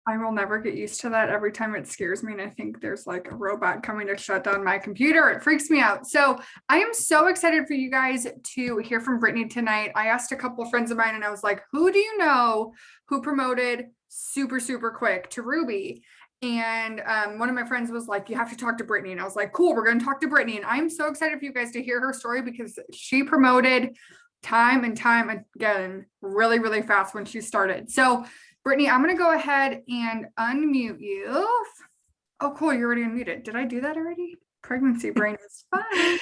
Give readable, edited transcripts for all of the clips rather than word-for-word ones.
I will never get used to that. Every time it scares me, and I think there's like a robot coming to shut down my computer. It freaks me out. So I am so excited for you guys to hear from Brittney tonight. I asked a couple of friends of mine and I was like, who do you know who promoted super, super quick to Ruby? And one of my friends was like, you have to talk to Brittney. And I was like, cool, we're going to talk to Brittney. And I'm so excited for you guys to hear her story because she promoted time and time again, really, really fast when she started. So Brittney, I'm going to go ahead and unmute you. Oh, cool. You're already unmuted. Did I do that already? Pregnancy brain is fun.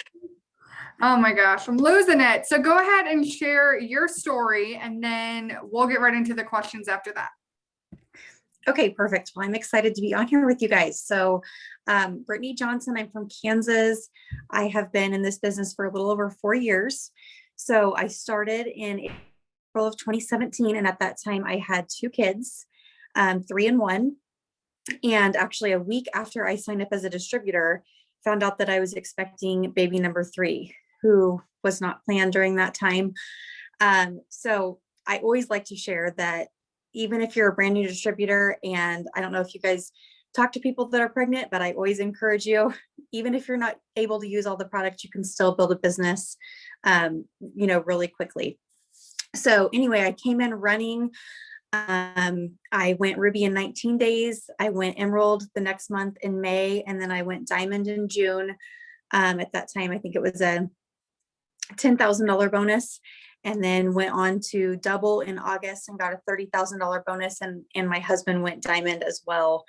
Oh my gosh, I'm losing it. So go ahead and share your story and then we'll get right into the questions after that. Okay, perfect. Well, I'm excited to be on here with you guys. So Brittney Johnson, I'm from Kansas. I have been in this business for a little over 4 years. So I started in April of 2017. And at that time I had 2 kids, 3 and 1. And actually a week after I signed up as a distributor, found out that I was expecting baby number 3, who was not planned during that time. So I always like to share that even if you're a brand new distributor, and I don't know if you guys talk to people that are pregnant, but I always encourage you, even if you're not able to use all the products, you can still build a business, really quickly. So anyway, I came in running. I went Ruby in 19 days. I went Emerald the next month in May, and then I went Diamond in June. At that time, I think it was a $10,000 bonus, and then went on to Double in August and got a $30,000 bonus. And my husband went Diamond as well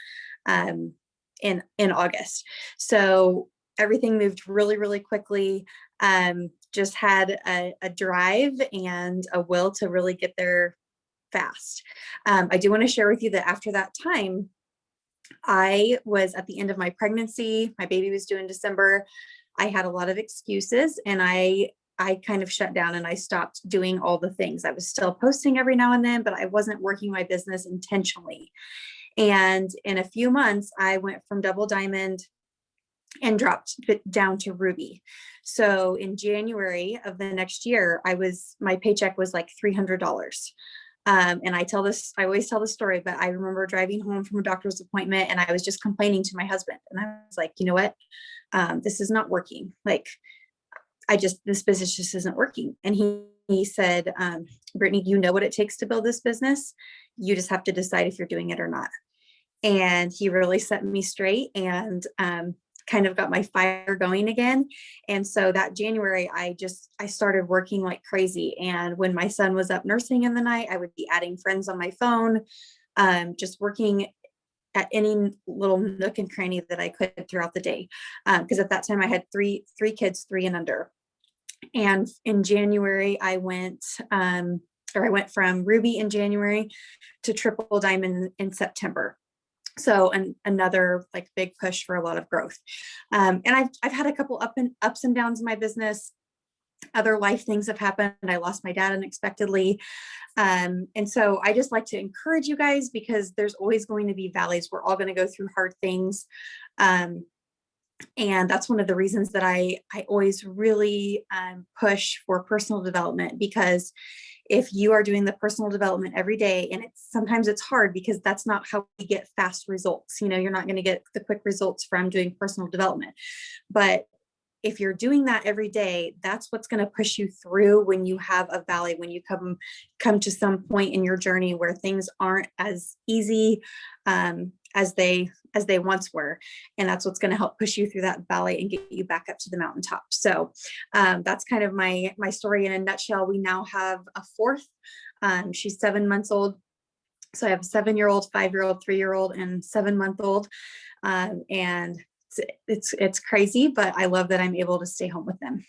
in August. So everything moved really, really quickly. Just had a drive and a will to really get there fast. I do want to share with you that after that time, I was at the end of my pregnancy. My baby was due in December. I had a lot of excuses, and I kind of shut down and I stopped doing all the things. I was still posting every now and then, but I wasn't working my business intentionally. And in a few months, I went from Double Diamond and dropped it down to Ruby. So in January of the next year, my paycheck was like $300. And I always tell the story, but I remember driving home from a doctor's appointment and I was just complaining to my husband. And I was like, you know what? This is not working. Like, this business just isn't working. And he said, Brittney, you know what it takes to build this business. You just have to decide if you're doing it or not. And he really set me straight and kind of got my fire going again. And so that January, I started working like crazy. And when my son was up nursing in the night, I would be adding friends on my phone, just working at any little nook and cranny that I could throughout the day. Because at that time I had three kids, 3 and under. And in January, I went from Ruby in January to Triple Diamond in September. So another like big push for a lot of growth. And I've had a couple ups and downs in my business. Other life things have happened. I lost my dad unexpectedly. And so I just like to encourage you guys, because there's always going to be valleys. We're all going to go through hard things. And that's one of the reasons that I always really push for personal development, because if you are doing the personal development every day, and sometimes it's hard because that's not how we get fast results. You're not going to get the quick results from doing personal development, but if you're doing that every day, that's what's going to push you through when you have a valley, when you come to some point in your journey where things aren't as easy as they once were. And that's what's going to help push you through that valley and get you back up to the mountaintop. So that's kind of my story in a nutshell. We now have a 4th. She's 7 months old. So I have a 7-year-old, 5-year-old, 3-year-old, and 7-month-old. And it's crazy, but I love that I'm able to stay home with them.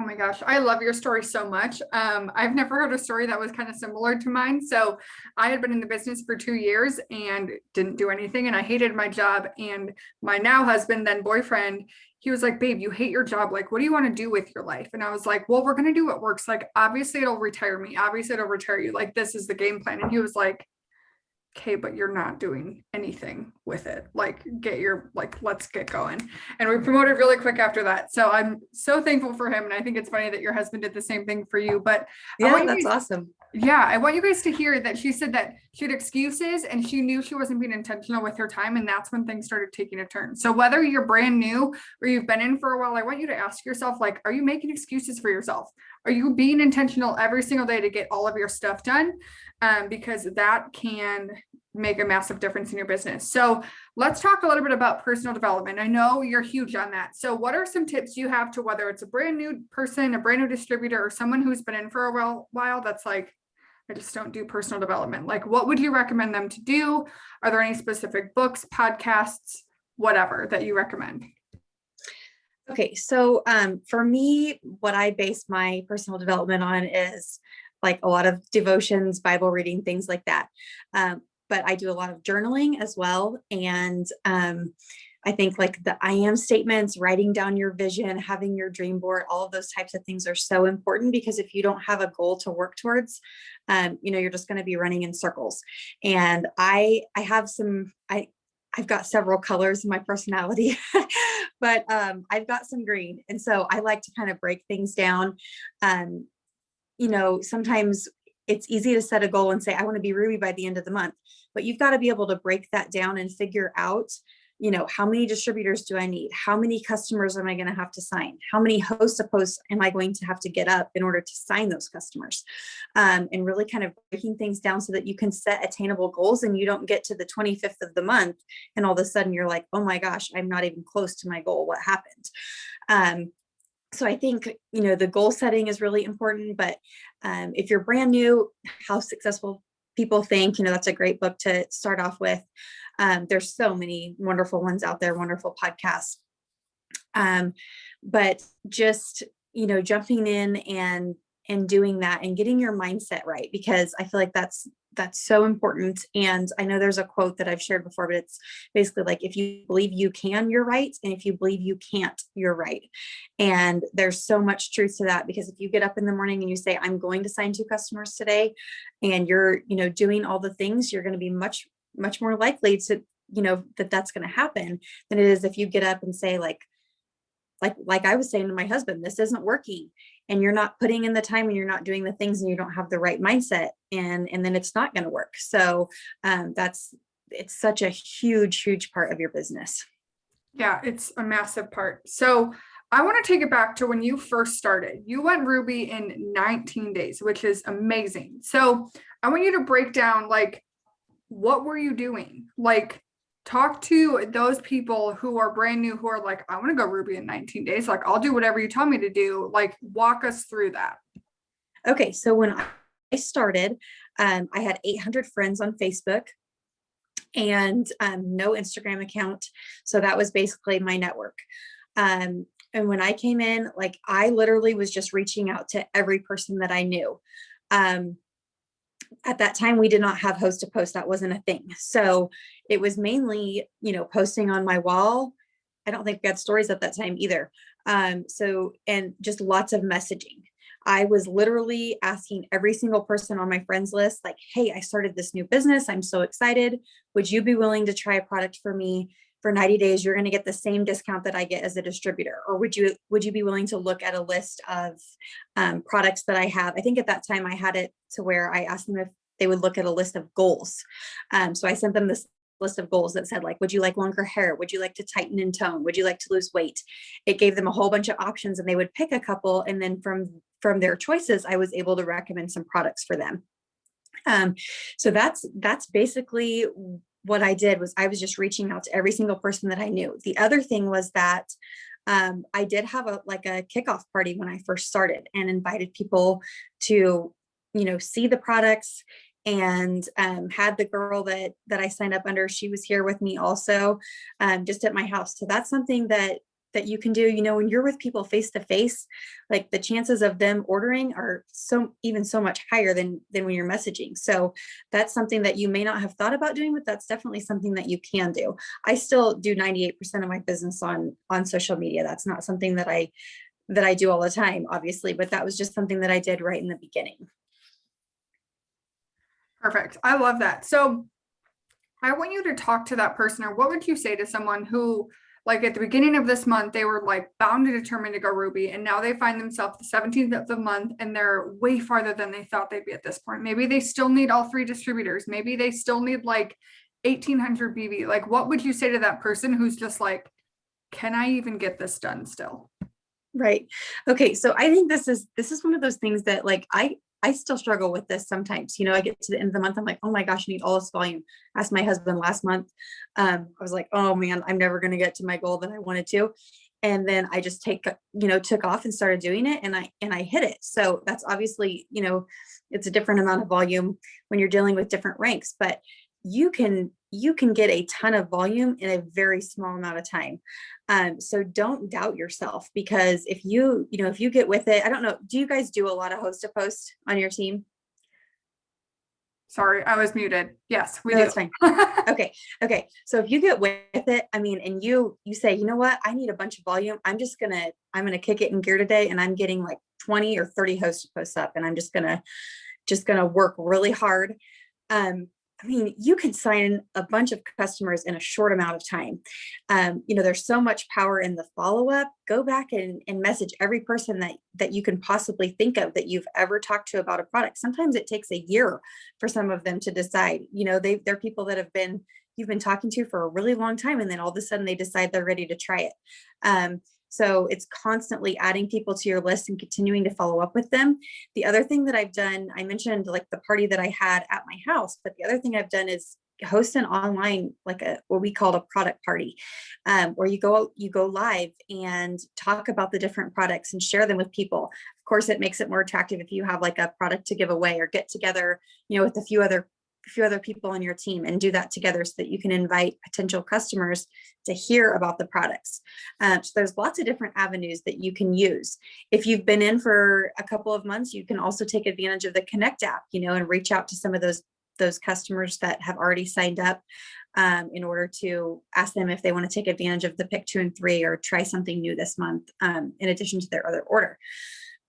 Oh my gosh, I love your story so much. I've never heard a story that was kind of similar to mine. So I had been in the business for 2 years and didn't do anything, and I hated my job. And my now husband, then boyfriend, he was like, babe, you hate your job. Like, what do you want to do with your life? And I was like, well, we're going to do what works. Like, obviously it'll retire me. Obviously it'll retire you. Like, this is the game plan. And he was like, okay, but you're not doing anything with it. Like, let's get going. And we promoted really quick after that. So I'm so thankful for him. And I think it's funny that your husband did the same thing for you. But yeah, that's awesome. Yeah, I want you guys to hear that she said that she had excuses and she knew she wasn't being intentional with her time. And that's when things started taking a turn. So whether you're brand new or you've been in for a while, I want you to ask yourself, like, are you making excuses for yourself? Are you being intentional every single day to get all of your stuff done? Because that can make a massive difference in your business. So let's talk a little bit about personal development. I know you're huge on that. So what are some tips you have to whether it's a brand new person, a brand new distributor, or someone who's been in for a while that's like, I just don't do personal development. Like, what would you recommend them to do? Are there any specific books, podcasts, whatever that you recommend? Okay, so for me, what I base my personal development on is like a lot of devotions, Bible reading, things like that. But I do a lot of journaling as well. And I think like the I am statements, writing down your vision, having your dream board, all of those types of things are so important because if you don't have a goal to work towards, you're just going to be running in circles. And I have some, I've got several colors in my personality, but I've got some green. And so I like to kind of break things down. Sometimes it's easy to set a goal and say, I want to be Ruby by the end of the month, but you've got to be able to break that down and figure out, how many distributors do I need? How many customers am I going to have to sign? How many host posts am I going to have to get up in order to sign those customers? And really kind of breaking things down so that you can set attainable goals and you don't get to the 25th of the month and all of a sudden you're like, oh my gosh, I'm not even close to my goal. What happened? So I think, the goal setting is really important, but if you're brand new, How Successful People Think, that's a great book to start off with. There's so many wonderful ones out there, wonderful podcasts. But just, jumping in and doing that and getting your mindset right, because I feel like that's so important. And I know there's a quote that I've shared before, but it's basically like, if you believe you can, you're right. And if you believe you can't, you're right. And there's so much truth to that, because if you get up in the morning and you say, I'm going to sign 2 customers today, and you're, doing all the things, you're going to be much more likely to, that's going to happen than it is if you get up and say like I was saying to my husband, this isn't working, and you're not putting in the time and you're not doing the things and you don't have the right mindset, and then it's not going to work. So it's such a huge part of your business. Yeah, it's a massive part. So I want to take it back to when you first started. You went Ruby in 19 days, which is amazing. So I want you to break down, like, what were you doing? Like, talk to those people who are brand new, who are like, I want to go Ruby in 19 days. Like, I'll do whatever you tell me to do. Like, walk us through that. Okay, so when I started, I had 800 friends on Facebook and no Instagram account. So that was basically my network. And when I came in, like, I literally was just reaching out to every person that I knew. At that time, we did not have host to post. That wasn't a thing. So it was mainly, posting on my wall. I don't think we had stories at that time either. And just lots of messaging. I was literally asking every single person on my friends list, like, hey, I started this new business. I'm so excited. Would you be willing to try a product for me? For 90 days, you're going to get the same discount that I get as a distributor. Or would you be willing to look at a list of products that I have? I think at that time I had it to where I asked them if they would look at a list of goals. So I sent them this list of goals that said, like, would you like longer hair? Would you like to tighten and tone? Would you like to lose weight? It gave them a whole bunch of options and they would pick a couple. And then from their choices, I was able to recommend some products for them. So that's basically what I did. Was I was just reaching out to every single person that I knew. The other thing was that I did have a kickoff party when I first started, and invited people to, see the products, and had the girl that I signed up under. She was here with me also, just at my house. So that's something that you can do, when you're with people face to face, like the chances of them ordering are so much higher than when you're messaging. So that's something that you may not have thought about doing, but that's definitely something that you can do. I still do 98% of my business on social media. That's not something that I do all the time, obviously, but that was just something that I did right in the beginning. Perfect. I love that. So I want you to talk to that person, or what would you say to someone who, like at the beginning of this month, they were like bound and determined to go Ruby. And now they find themselves the 17th of the month and they're way farther than they thought they'd be at this point. Maybe they still need all 3 distributors. Maybe they still need like 1800 BB. Like, what would you say to that person who's just like, can I even get this done still? Right. Okay. So I think this is one of those things that like I still struggle with this sometimes. I get to the end of the month, I'm like, oh my gosh, I need all this volume. Asked my husband last month. I was like, oh man, I'm never going to get to my goal that I wanted to. And then I just took off and started doing it, and I hit it. So that's obviously, it's a different amount of volume when you're dealing with different ranks, but you can get a ton of volume in a very small amount of time. So don't doubt yourself, because if you get with it, I don't know, do you guys do a lot of host to post on your team? Sorry, I was muted. Yes, we No, do. that's fine. Okay. So if you get with it, I mean, and you say, you know what, I need a bunch of volume. I'm going to kick it in gear today. And I'm getting like 20 or 30 host to posts up, and I'm just going to work really hard. I mean, you can sign a bunch of customers in a short amount of time. There's so much power in the follow-up. Go back and message every person that you can possibly think of that you've ever talked to about a product. Sometimes it takes a year for some of them to decide. They're people that you've been talking to for a really long time, and then all of a sudden they decide they're ready to try it. So it's constantly adding people to your list and continuing to follow up with them. The other thing that I've done, I mentioned like the party that I had at my house, but the other thing I've done is host an online, like what we call a product party, where you go live and talk about the different products and share them with people. Of course, it makes it more attractive if you have like a product to give away, or get together, with a few other people on your team and do that together, so that you can invite potential customers to hear about the products. So there's lots of different avenues that you can use. If you've been in for a couple of months, you can also take advantage of the Connect app, and reach out to some of those customers that have already signed up, in order to ask them if they want to take advantage of the pick 2 and 3 or try something new this month, in addition to their other order.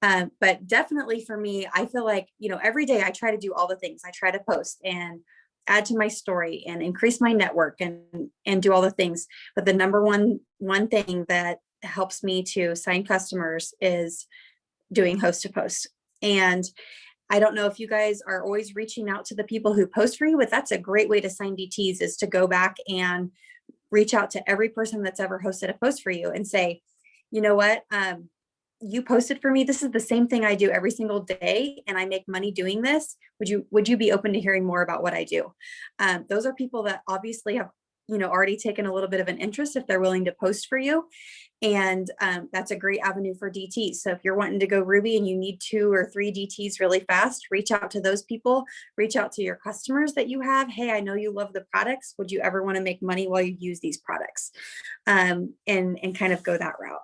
But definitely for me, I feel like, every day I try to do all the things. I try to post and add to my story and increase my network and do all the things. But the number one thing that helps me to sign customers is doing host to post. And I don't know if you guys are always reaching out to the people who post for you, but that's a great way to sign DTs, is to go back and reach out to every person that's ever hosted a post for you and say, you know what, you posted for me. This is the same thing I do every single day, and I make money doing this. Would you be open to hearing more about what I do? Those are people that obviously have, already taken a little bit of an interest if they're willing to post for you. And that's a great avenue for DTs. So if you're wanting to go Ruby and you need 2 or 3 DTs really fast, reach out to those people, reach out to your customers that you have. Hey, I know you love the products. Would you ever want to make money while you use these products? And kind of go that route.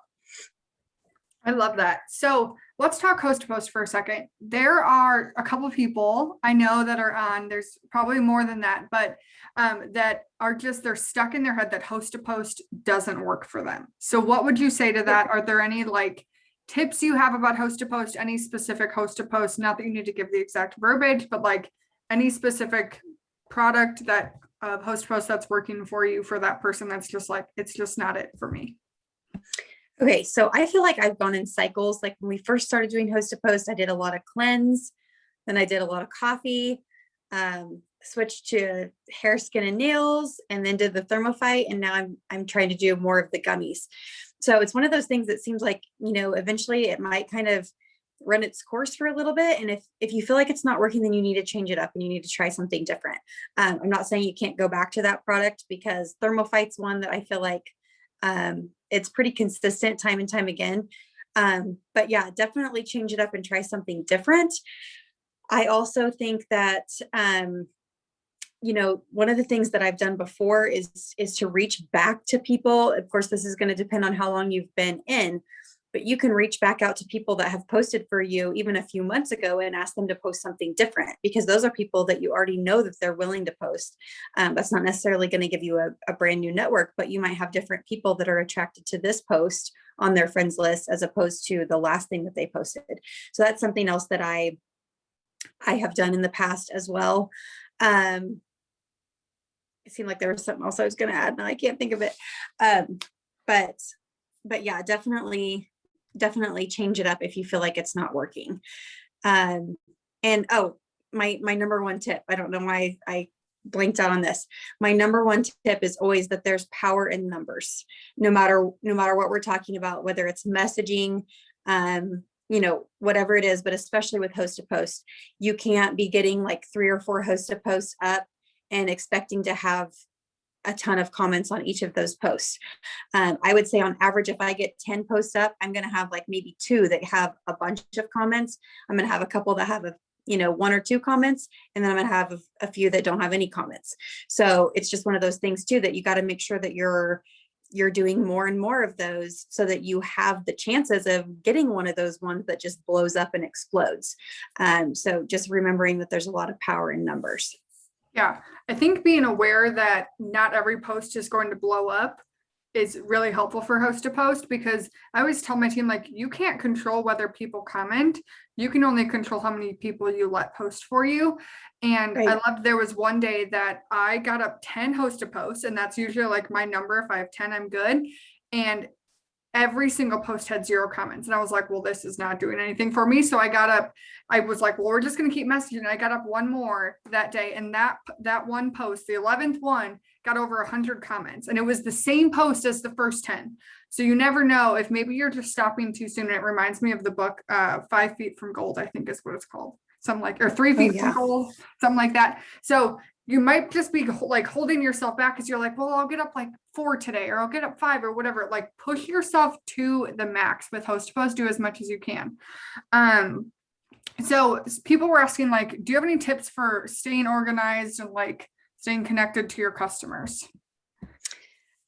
I love that. So let's talk host to post for a second. There are a couple of people I know that are on, there's probably more than that, but that are they're stuck in their head that host to post doesn't work for them. So what would you say to that? Are there any like tips you have about host to post, any specific host to post? Not that you need to give the exact verbiage, but like any specific product that host to post that's working for you, for that person that's just like, it's just not it for me. Okay, so I feel like I've gone in cycles. Like when we first started doing host to post, I did a lot of cleanse, then I did a lot of coffee, switched to hair, skin, and nails, and then did the thermophyte. And now I'm trying to do more of the gummies. So it's one of those things that seems like, eventually it might kind of run its course for a little bit. And if you feel like it's not working, then you need to change it up and you need to try something different. I'm not saying you can't go back to that product, because thermophyte's one that I feel like, it's pretty consistent time and time again. But yeah, definitely change it up and try something different. I also think that, one of the things that I've done before is to reach back to people. Of course, this is going to depend on how long you've been in, but you can reach back out to people that have posted for you even a few months ago and ask them to post something different, because those are people that you already know that they're willing to post. That's not necessarily going to give you a brand new network, but you might have different people that are attracted to this post on their friends list as opposed to the last thing that they posted. So that's something else that I have done in the past as well. It seemed like there was something else I was going to add. Now I can't think of it. but yeah, definitely change it up if you feel like it's not working. And oh, my number one tip, I don't know why I blanked out on this. My number one tip is always that there's power in numbers, no matter what we're talking about, whether it's messaging, whatever it is, but especially with host to post, you can't be getting like 3 or 4 host to posts up and expecting to have a ton of comments on each of those posts. I would say on average, if I get 10 posts up, I'm going to have like maybe 2 that have a bunch of comments. I'm going to have a couple that have 1 or 2 comments, and then I'm going to have a few that don't have any comments. So it's just one of those things too, that you got to make sure that you're doing more and more of those so that you have the chances of getting one of those ones that just blows up and explodes. So just remembering that there's a lot of power in numbers. Yeah, I think being aware that not every post is going to blow up is really helpful for host to post, because I always tell my team, like, you can't control whether people comment. You can only control how many people you let post for you. And Right. I loved, there was one day that I got up 10 host to posts, and that's usually like my number. If I have 10, I'm good. And every single post had 0 comments. And I was like, well, this is not doing anything for me. So I got up, I was like, well, we're just going to keep messaging. And I got up one more that day. And that one post, the 11th one, got over 100 comments. And it was the same post as the first 10. So you never know if maybe you're just stopping too soon. And it reminds me of the book, 5 Feet from Gold, I think is what it's called. Something like, or 3 feet from gold, something like that. So you might just be like holding yourself back because you're like, well, I'll get up like 4 today, or I'll get up 5 or whatever. Like push yourself to the max with host to post, do as much as you can. So people were asking, like, do you have any tips for staying organized and like staying connected to your customers?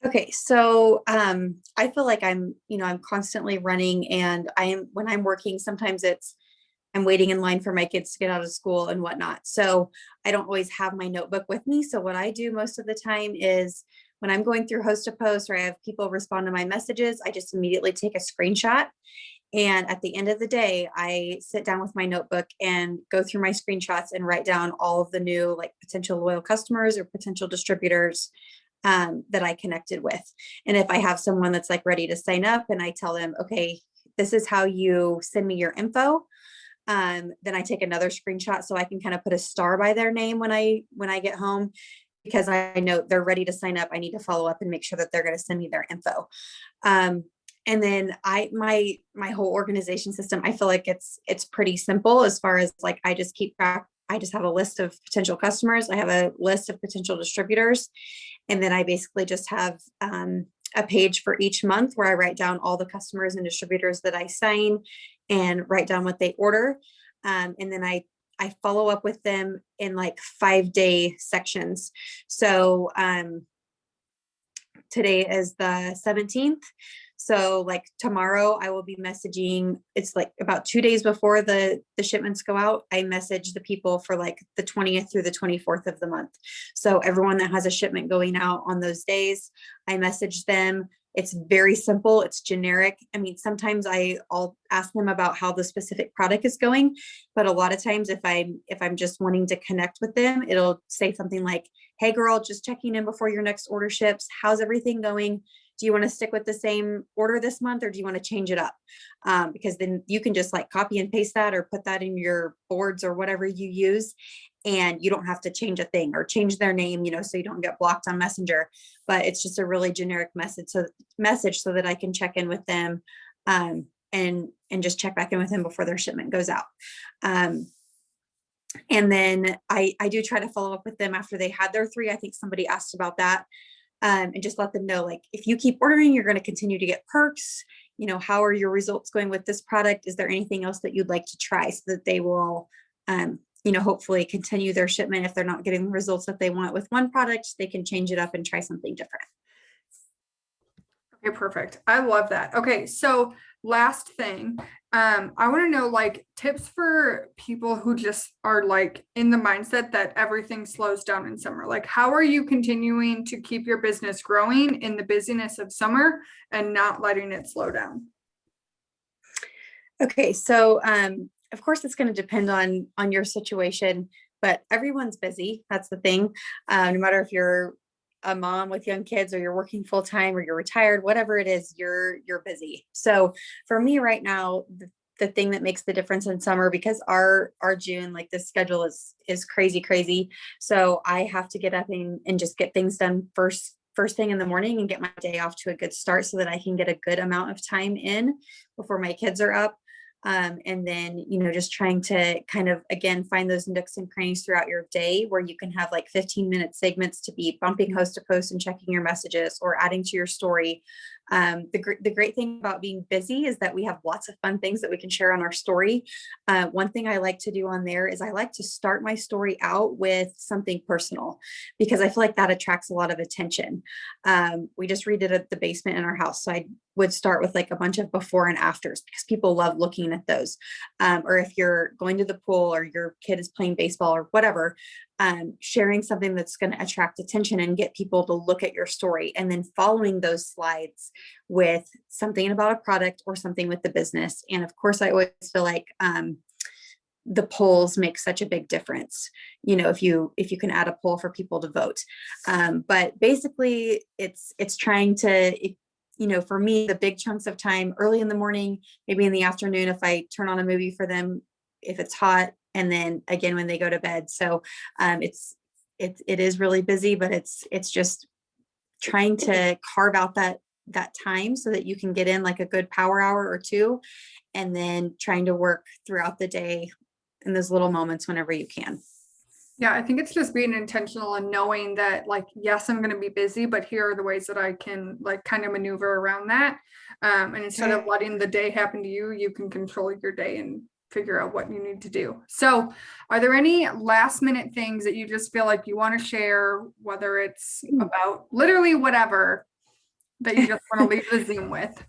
Okay, so I feel like I'm constantly running, and when I'm working, sometimes I'm waiting in line for my kids to get out of school and whatnot. So I don't always have my notebook with me. So what I do most of the time is when I'm going through host to post, or I have people respond to my messages, I just immediately take a screenshot. And at the end of the day, I sit down with my notebook and go through my screenshots and write down all of the new like potential loyal customers or potential distributors that I connected with. And if I have someone that's like ready to sign up, and I tell them, okay, this is how you send me your info. Then I take another screenshot so I can kind of put a star by their name when I get home, because I know they're ready to sign up. I need to follow up and make sure that they're going to send me their info. And then my whole organization system, I feel like it's pretty simple as far as like, I just keep track. I just have a list of potential customers. I have a list of potential distributors. And then I basically just have a page for each month where I write down all the customers and distributors that I sign and write down what they order. And then I follow up with them in like 5-day sections. So today is the 17th. So like tomorrow I will be messaging, it's like about 2 days before the shipments go out. I message the people for like the 20th through the 24th of the month. So everyone that has a shipment going out on those days, I message them. It's very simple. It's generic. I mean, sometimes I'll ask them about how the specific product is going, but a lot of times if I'm just wanting to connect with them, it'll say something like, hey girl, just checking in before your next order ships. How's everything going? Do you want to stick with the same order this month, or do you want to change it up? Because then you can just like copy and paste that or put that in your boards or whatever you use. And you don't have to change a thing or change their name, so you don't get blocked on Messenger. But it's just a really generic message so that I can check in with them and just check back in with them before their shipment goes out. And then I do try to follow up with them after they had their 3. I think somebody asked about that. And just let them know, like, if you keep ordering, you're going to continue to get perks. How are your results going with this product? Is there anything else that you'd like to try, so that they will, hopefully continue their shipment. If they're not getting the results that they want with one product, they can change it up and try something different. Okay, perfect. I love that. Okay, so last thing, I want to know like tips for people who just are like in the mindset that everything slows down in summer. Like, how are you continuing to keep your business growing in the busyness of summer and not letting it slow down? Okay, so of course it's going to depend on your situation, but everyone's busy. That's the thing. No matter if you're a mom with young kids, or you're working full time, or you're retired, whatever it is, you're busy. So for me right now, the thing that makes the difference in summer, because our June, like the schedule is crazy, crazy. So I have to get up and just get things done first thing in the morning and get my day off to a good start so that I can get a good amount of time in before my kids are up. And then, just trying to kind of, again, find those nooks and crannies throughout your day where you can have like 15-minute segments to be bumping host to post and checking your messages or adding to your story. The great thing about being busy is that we have lots of fun things that we can share on our story. One thing I like to do on there is I like to start my story out with something personal, because I feel like that attracts a lot of attention. We just redid the basement in our house. So I would start with like a bunch of before and afters, because people love looking at those. Or if you're going to the pool or your kid is playing baseball or whatever, sharing something that's going to attract attention and get people to look at your story, and then following those slides with something about a product or something with the business. And of course, I always feel like the polls make such a big difference, if you can add a poll for people to vote. But basically it's trying to, for me, the big chunks of time early in the morning, maybe in the afternoon, if I turn on a movie for them, if it's hot, and then again when they go to bed. So it is really busy, but it's just trying to carve out that time so that you can get in like a good power hour or two, and then trying to work throughout the day in those little moments whenever you can. Yeah, I think it's just being intentional and knowing that, like, yes, I'm going to be busy, but here are the ways that I can like kind of maneuver around that. And instead of letting the day happen to you, you can control your day and figure out what you need to do. So are there any last minute things that you just feel like you want to share, whether it's about literally whatever, that you just want to leave the Zoom with?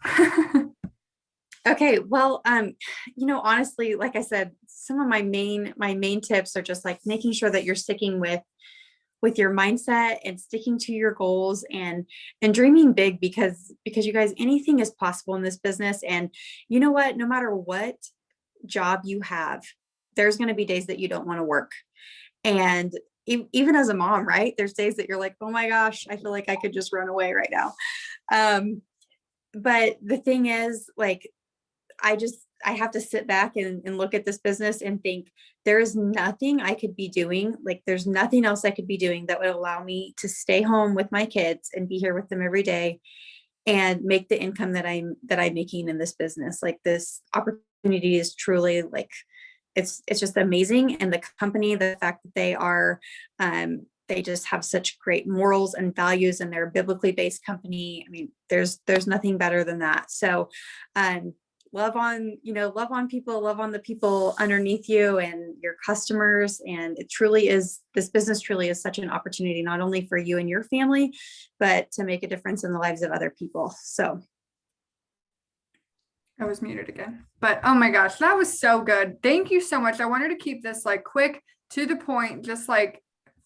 Okay, well, honestly, like I said, some of my main tips are just like making sure that you're sticking with your mindset and sticking to your goals and dreaming big, because you guys, anything is possible in this business. And you know what, no matter what job you have, there's going to be days that you don't want to work. And even as a mom, right, there's days that you're like, oh my gosh, I feel like I could just run away right now. But the thing is, like, I have to sit back and look at this business and think, there is nothing I could be doing. Like, there's nothing else I could be doing that would allow me to stay home with my kids and be here with them every day and make the income that I'm making in this business. Like, this opportunity is truly like, it's just amazing. And the company, the fact that they just have such great morals and values, and they're a biblically based company. I mean, there's nothing better than that. So, love on people, love on the people underneath you and your customers. And this business truly is such an opportunity, not only for you and your family, but to make a difference in the lives of other people. So I was muted again, but oh my gosh, that was so good. Thank you so much. I wanted to keep this like quick, to the point, just like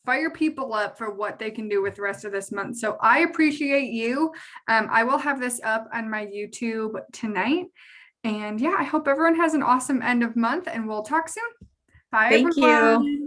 fire people up for what they can do with the rest of this month. So I appreciate you. I will have this up on my YouTube tonight. And yeah, I hope everyone has an awesome end of month, and we'll talk soon. Bye, thank everyone. you.